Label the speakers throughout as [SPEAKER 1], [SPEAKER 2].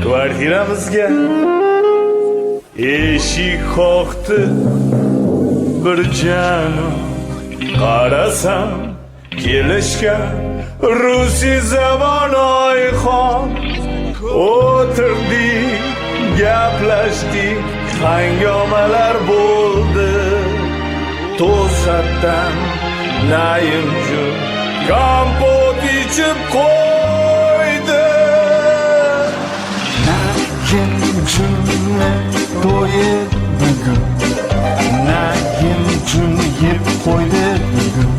[SPEAKER 1] Kvartiramizga eshik qoqdi bir janob. Qarasam kelishgan Rusiy zamon oyxon. O'tirdik, gaplashdik, hangomalar bo'ldi. To'satdan Naimjon kompot ichib qo'ydi.
[SPEAKER 2] Naimjonning to'yi bugun. Naimjon yeb qo'ydi bugun.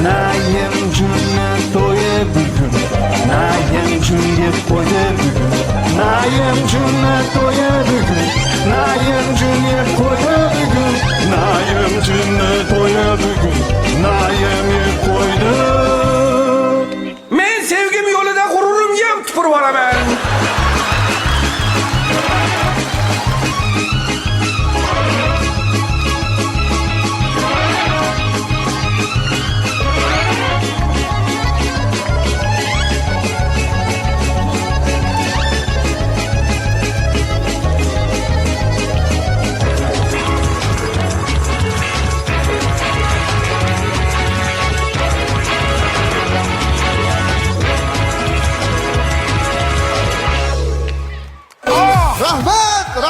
[SPEAKER 2] Naimjonning to'yi bugun. Naimjon yeb qo'ydi bugun. Naimjonning to'yi bugun. Naimjon yeb qo'ydi bugun. Naimjonning to'yi bugun. Naim yeb qo'ydi.
[SPEAKER 3] Men sevgim yo'lida g'ururimga ham tupurib olaman.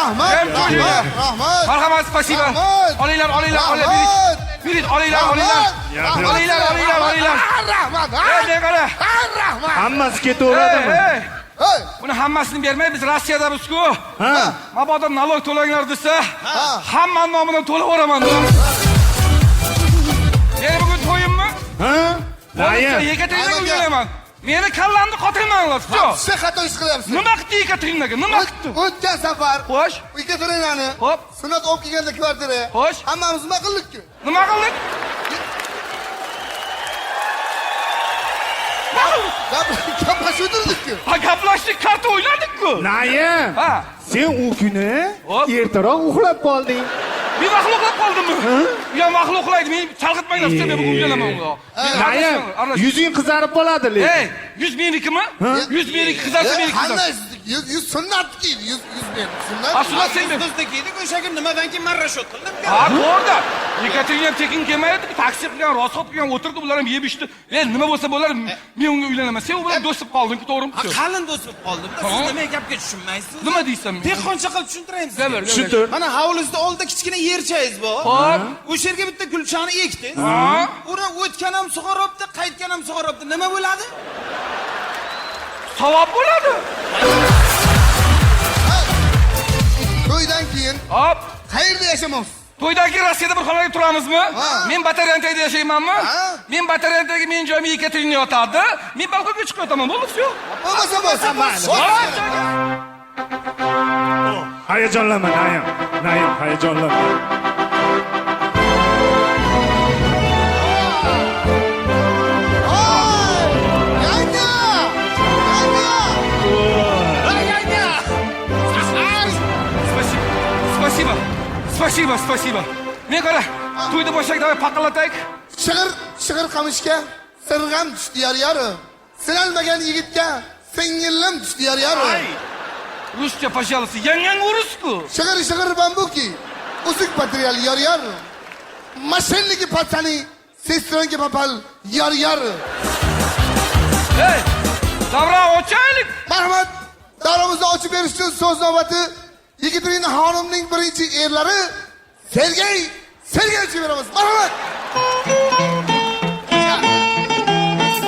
[SPEAKER 4] Rahmat.
[SPEAKER 3] Marhamat, spasiba. Olinglar. Birit, olinglar.
[SPEAKER 4] Rahmat.
[SPEAKER 3] Ne qara?
[SPEAKER 4] Rahmat.
[SPEAKER 1] Hammasi ketaveradimi?
[SPEAKER 3] Buni hammasini bermay, biz Rossiyadamiz-ku. Mabodo nalog to'langlar desa, hamma nomidan to'layveraman. Yana bugun to'yimmi?
[SPEAKER 1] Naim.
[SPEAKER 3] Yekateringlarga uyalaman. Meni kallamni qotilmanglar, shu.
[SPEAKER 4] Siz xato ish qilyapsiz.
[SPEAKER 3] Nima qildi yekateringlarga? Nima qildi?
[SPEAKER 4] O'tgan safar.
[SPEAKER 3] Xo'sh.
[SPEAKER 4] Yekateringlarni.
[SPEAKER 3] Hop.
[SPEAKER 4] Sunnat olib kelganda kvartira.
[SPEAKER 3] Xo'sh.
[SPEAKER 4] Hammamiz nima qildik-ku?
[SPEAKER 3] Nima qildik?
[SPEAKER 4] Gaplashuvdik-ku.
[SPEAKER 3] Ha, gaplashdik, karta o'ynadik-ku.
[SPEAKER 1] Naim.
[SPEAKER 3] Ha.
[SPEAKER 1] Sen u kuni
[SPEAKER 3] Hop.
[SPEAKER 1] ertaroq uxlab qolding.
[SPEAKER 3] Men maxluqlab qoldimmi? Ya maxluq uxlaydi, meni chalg'itmanglar, siz men uyalaman unga.
[SPEAKER 1] Naim, yuzing qizarib qoladi lekin.
[SPEAKER 3] Ey, 100 menikimi? 100 meniki qizarsa meniki qizarsa.
[SPEAKER 4] Qanday yuz sunnatki, yuz men sunnat.
[SPEAKER 3] Aslan sen men.
[SPEAKER 5] Biznikiydi, o'sha kun nimadan keyin men rashod qildim.
[SPEAKER 3] Ha, to'g'ri. Yekaterina ham tekin kelmaydi, taksi qilgan, rasxod qilgan o'tirdi, ular ham yeb ichdi. Nima bo'lsa bo'lar, men unga uylanaman. Sen u bilan do'st bo'lib qolding-ku, to'g'rimi?
[SPEAKER 5] Qalin do'st bo'lib qoldim. Siz nima gapga tushunmaysiz?
[SPEAKER 3] Nima deysan?
[SPEAKER 5] Dehqoncha qilib tushuntiraymi sizga?
[SPEAKER 3] Tushuntir.
[SPEAKER 5] Mana hovlizda oldida kichkina yerchangiz bor.
[SPEAKER 3] Hop.
[SPEAKER 5] O'sha yerga bitta gulchani ekdingiz. Uni o'tgan ham sug'oribdi, qaytgan ham sug'oribdi. Nima bo'ladi?
[SPEAKER 3] Savob bo'ladi.
[SPEAKER 4] To'ydan keyin
[SPEAKER 3] Hop.
[SPEAKER 4] qayerda yashamoqsiz?
[SPEAKER 3] To'ydan keyin Rossiyada bir xonada turamizmi? Men Bataryantayda yashaymanmi? Men Bataryantadagi men joyim Yekaterina yotadi. Men balkonga chiqib yotaman, bo'ldi-ku.
[SPEAKER 4] Bo'lmasa mayli.
[SPEAKER 1] Hayajonlanma Naim. Naim, hayajonlanma.
[SPEAKER 3] Spasiba. Men qara, to'yda boshak davay paqillataylik.
[SPEAKER 4] Shig'ir qamishga sirg'am tushdi yarim. Sinalmagan yigitga singillim tushdi yarim.
[SPEAKER 3] Ruscha, пожалуйста, yangang urus-ku.
[SPEAKER 4] Shig'ir bambuki. Usuk material yar. Mashinligi patsani, sestronga papal yar.
[SPEAKER 3] Hey, davra ochaylik.
[SPEAKER 4] Marhamat, davramizni ochib berish uchun so'z navbati Yekaterina xonimning birinchi erlari Sergeychi beramiz. Marhamat.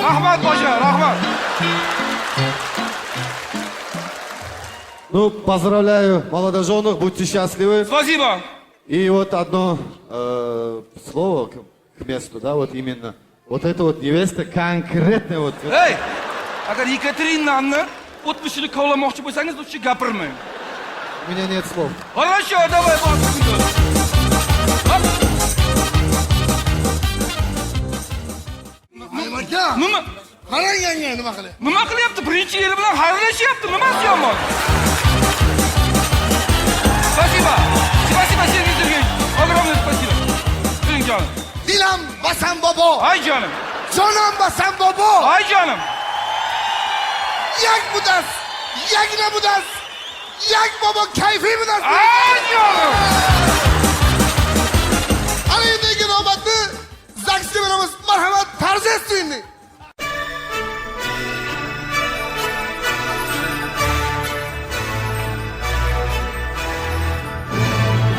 [SPEAKER 3] Rahmat boja, rahmat.
[SPEAKER 6] Ну, поздравляю молодоженов, будьте счастливы.
[SPEAKER 3] Спасибо.
[SPEAKER 6] И вот одно слово к месту, да, вот именно. Вот это вот невеста конкретно вот.
[SPEAKER 3] Ey, agar Yekaterinani o'tmishini kovlamoqchi bo'lsangiz, o'sha gapirmang.
[SPEAKER 6] У меня нет слов.
[SPEAKER 3] Хорошо, давай bosib. Nima?
[SPEAKER 4] Qarang yanga nima qilyapti?
[SPEAKER 3] Nima qilyapti? Birinchi yeri bilan xarlashyapti. Nimasi yomon? Спасибо, Sergey Sergeyevich. Огромное спасибо. Turing jonim.
[SPEAKER 4] Dilam Basan bobo.
[SPEAKER 3] Ay jonim.
[SPEAKER 4] Jonim Basan bobo.
[SPEAKER 3] Ay jonim.
[SPEAKER 4] yak budas, yakna budas, yak baba kayfi budas.
[SPEAKER 3] Ayyolim.
[SPEAKER 4] Ana endi navbatni zaksga beramiz. Marhamat, tarzes tuyini.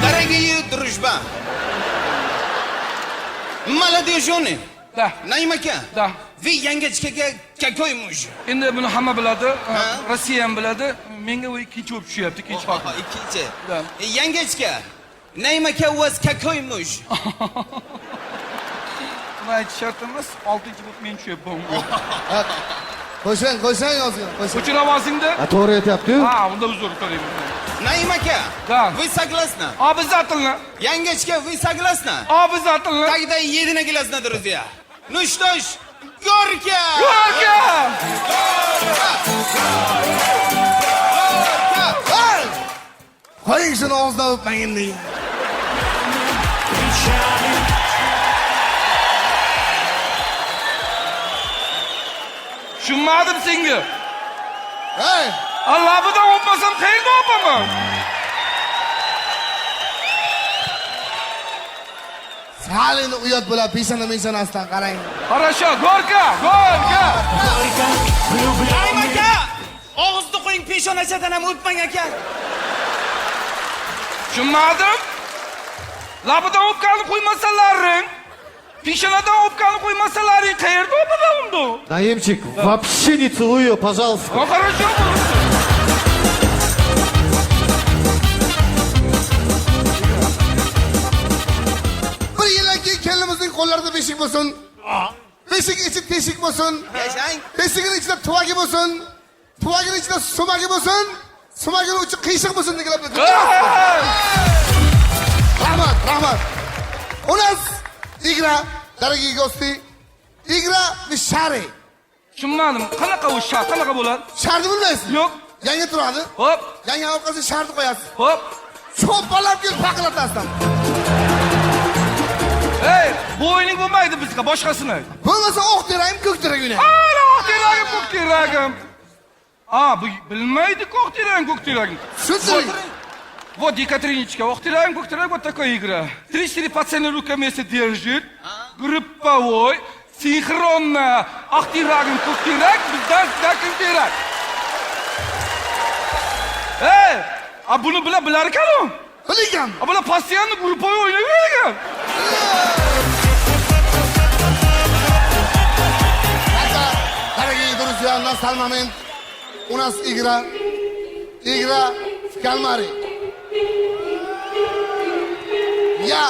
[SPEAKER 5] Дорогие дружба. Молодые жены.
[SPEAKER 3] Da.
[SPEAKER 5] Naim aka.
[SPEAKER 3] Da.
[SPEAKER 5] Вы yangachkaga какой муж?
[SPEAKER 3] Endi buni hamma biladi. Rossiya ham biladi. Menga u ikkinchi bo'lib tushyapti, ikkinchi hokim.
[SPEAKER 5] Ikkinchi.
[SPEAKER 3] Da.
[SPEAKER 5] Yangachka. Naim aka у вас какой муж?
[SPEAKER 3] Buni aytish shart emas. 6-chi bo'lib men tushyapman bunga.
[SPEAKER 4] Qo'shang yozgan. Qo'shang.
[SPEAKER 3] O'chir ovozingni.
[SPEAKER 6] To'g'ri aytyapti-yu.
[SPEAKER 3] Ha, unda uzr so'rayman.
[SPEAKER 5] Naim aka.
[SPEAKER 3] Да.
[SPEAKER 5] Вы согласны?
[SPEAKER 3] Обязательно.
[SPEAKER 5] Yangachka, вы согласны?
[SPEAKER 3] Обязательно.
[SPEAKER 5] Тогда единогласно, друзья. Ну что ж, горько!
[SPEAKER 3] Gorka!
[SPEAKER 4] Qo'ying shuni og'zidan o'pmagin deyin.
[SPEAKER 3] Tushunmadim senga.
[SPEAKER 4] Hey!
[SPEAKER 3] Allohidan o'pmasam qayerda o'paman?
[SPEAKER 4] Salini uyat bo'ladi, peshona-meshonasidan qarang.
[SPEAKER 3] Хорошо, Gorka, Gorka.
[SPEAKER 5] Naim aka! Og'izni qo'ying, peshonachadan ham o'tmang aka.
[SPEAKER 3] Tushunmadim. Labidan o'pganni qo'ymasalaring, peshonadan o'pganni qo'ymasalaring qayerda o'paman unda?
[SPEAKER 6] Naimchik, вообще не целуй ее, пожалуйста.
[SPEAKER 3] Ну хорошо.
[SPEAKER 4] Bir yildan keyin kelinimizning qo'llarida beshik bo'lsin. Beshik ichi teshik bo'lsin.
[SPEAKER 5] Yashang.
[SPEAKER 4] Beshigining ichida tuvagi bo'lsin. Tuvagining ichida sumagi bo'lsin. Sumagining uchi qiyshiq bo'lsin deganlar. Rahmat. У нас игра, дорогие гости. Игра в шары.
[SPEAKER 3] Tushunmadim. Qanaqa u shart, qanaqa bo'ladi?
[SPEAKER 4] Sharni bilmaysiz?
[SPEAKER 3] Yo'q.
[SPEAKER 4] Yanga turadi.
[SPEAKER 3] Hop,
[SPEAKER 4] Yanga orqasiga sharni qo'yasiz.
[SPEAKER 3] hop.
[SPEAKER 4] Cho'palab kelib paqilatasiz.
[SPEAKER 3] Hey, bu o'yining bo'lmaydi bizga, boshqasini.
[SPEAKER 4] Bo'lmasa oq terayim, ko'k teragini.
[SPEAKER 3] Ana, oq teragim, ko'k teragim. Bu bilmaydi ko'k teragim, ko'k teragim.
[SPEAKER 4] Shunday.
[SPEAKER 3] Вот, Екатериничка, ох ты, вот такая игра. 3-4 пацана рука вместе держит, групповой, синхронно, ахтирагин, кухтираг, bizdan кухтираг. Ey, bunu bilar ekan-ku.
[SPEAKER 4] Bilgan.
[SPEAKER 3] Bular постоянно групповой o'ynayver ekan.
[SPEAKER 4] Дорогие друзья, настал момент. У нас игра в кальмари. Я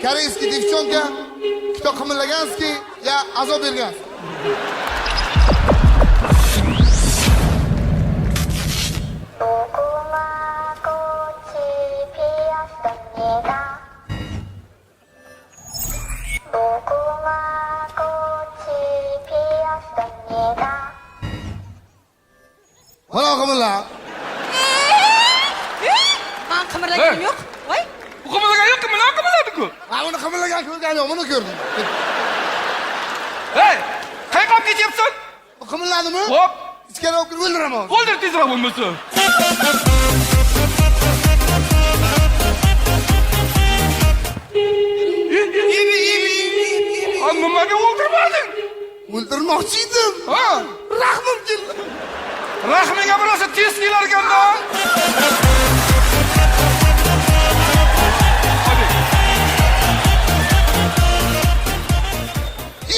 [SPEAKER 4] корейский девчонка, кто qimillaganskiy, я azob bergan. Mana qimillar.
[SPEAKER 7] Men qimirlaganim yo'q. Voy.
[SPEAKER 3] Bu qimillagan yo'q, kimlar qimilladi-ku?
[SPEAKER 4] Uni qimillagan ko'rgan yo'q, buni ko'rdim.
[SPEAKER 3] Hey, qayerga olib ketyapsan?
[SPEAKER 4] Bu qimilladimi?
[SPEAKER 3] Hop,
[SPEAKER 4] Ichkari olib kirib o'ldiraman.
[SPEAKER 3] o'ldir tezroq bo'lmasa. Nimaga o'ldirmading?
[SPEAKER 4] O'ldirmoqchi edim.
[SPEAKER 3] Ha?
[SPEAKER 4] Rahmim keldi.
[SPEAKER 3] Rahminga birosa tez kelarganda.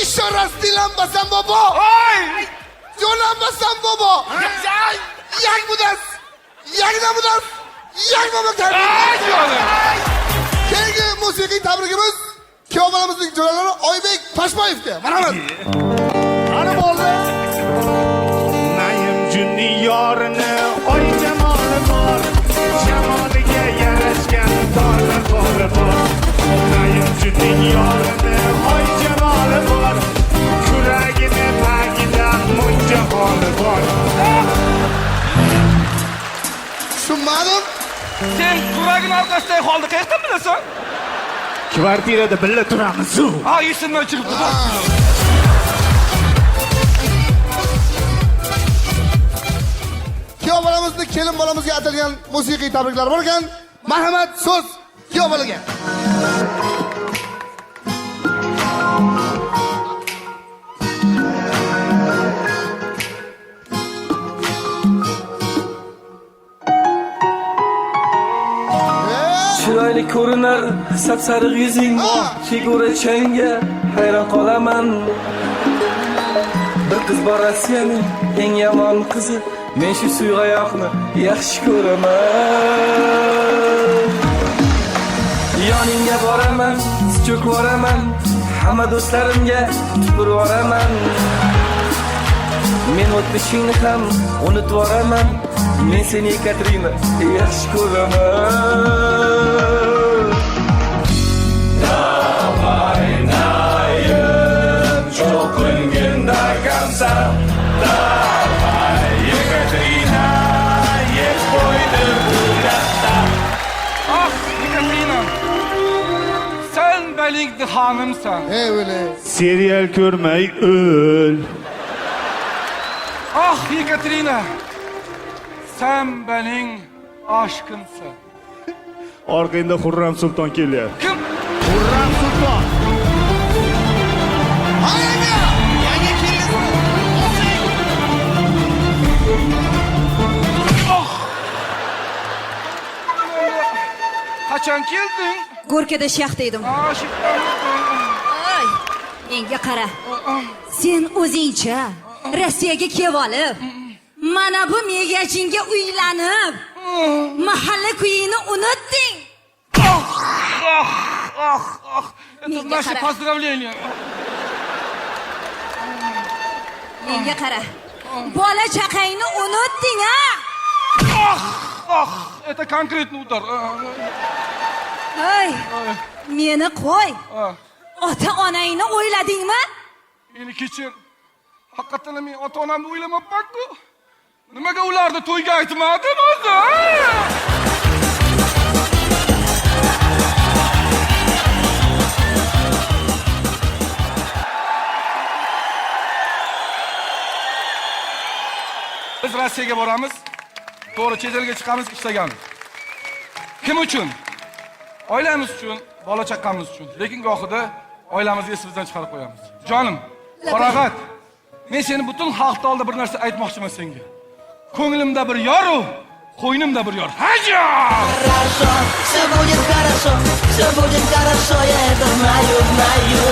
[SPEAKER 3] Ishorasdilanmasam bobo. Ay! Jo'lanmasam bobo. Yak budas. Yakna budas. Yak bobo tabrik. Keyingi musiqiy tabrigimiz kuyov bolamizning jo'ralari Oybek Toshboyevga. Marhamat.
[SPEAKER 1] Ana bo'ldi. Naim juniorni oy jamoli bor. Jamoliga yarashgan torlar bor. Naim juniorni oy jamoli bor. Kuragini tagida muncha holi bor.
[SPEAKER 4] Tushunmadim.
[SPEAKER 3] Sen kuragini orqasidagi holni qayerdan bilasan?
[SPEAKER 1] Kvartirada birga turamiz.
[SPEAKER 3] Ha, esimdan chiqibdi.
[SPEAKER 4] kuyov bolamizni kelin bolamizga atalgan musiqiy tabriklar bor ekan. Marhamat, so'z kuyov bolaga.
[SPEAKER 8] Chiroyli ko'rinar sapsariq yuzing, figura changga hayron qolaman. Bir qiz bor Rossiyaning eng yomon qizi, men shu suyg'oyoqni yaxshi ko'raman. Yoningga boraman, cho'kib boraman, hamma do'stlarimga tupurib boraman. Men o'tmishingni ham unutib boraman, men seni Katrina yaxshi ko'raman. Давай наем, cho'qinganda kamsa. Давай, Ekaterina, yeb qo'ydi buyoqda.
[SPEAKER 3] Ah, Ekaterina. Sen belikli hanımsan.
[SPEAKER 4] Ey o'le.
[SPEAKER 1] Serial ko'rmay o'l.
[SPEAKER 3] Ah, Ekaterina. Sen benim aşkımsın.
[SPEAKER 1] Orqangda Xurram Sulton kelyapti.
[SPEAKER 3] Kim?
[SPEAKER 1] Xurram Sulton.
[SPEAKER 5] Hayya! Yangi keldingizmi?
[SPEAKER 3] Kaçan geldin?
[SPEAKER 7] Gorkada shaxta edim.
[SPEAKER 3] Aşıklanmışsın.
[SPEAKER 7] Ay, menga qara. Sen o'zingcha Rossiyaga kelib olib, mana bu megachinga uylanib, mahalla kuyini unutding.
[SPEAKER 3] Это наши поздравления.
[SPEAKER 7] Menga qara. Bola chaqangni unutding, ha?
[SPEAKER 3] Это конкретный удар.
[SPEAKER 7] Ay, meni qo'y. Ota-onangni o'yladingmi?
[SPEAKER 3] Meni kechir. Haqiqatan men ota-onamni o'ylamabman-ku. Nimaga ularni to'yga aytmadim o'zi? Biz Rossiyaga boramiz. To'g'ri, chet elga chiqamiz, ishlaganmiz. Kim uchun? Oilamiz uchun, bola chaqamiz uchun. Lekin gohida oilamizni esimizdan chiqarib qo'yamiz. Jonim, Farog'at. Men seni butun xalq oldida bir narsa aytmoqchiman senga. Ko'nglimda bir yoru, qo'ynimda bir yor. Haja!
[SPEAKER 9] Хорошо, все будет хорошо, я это знаю, знаю.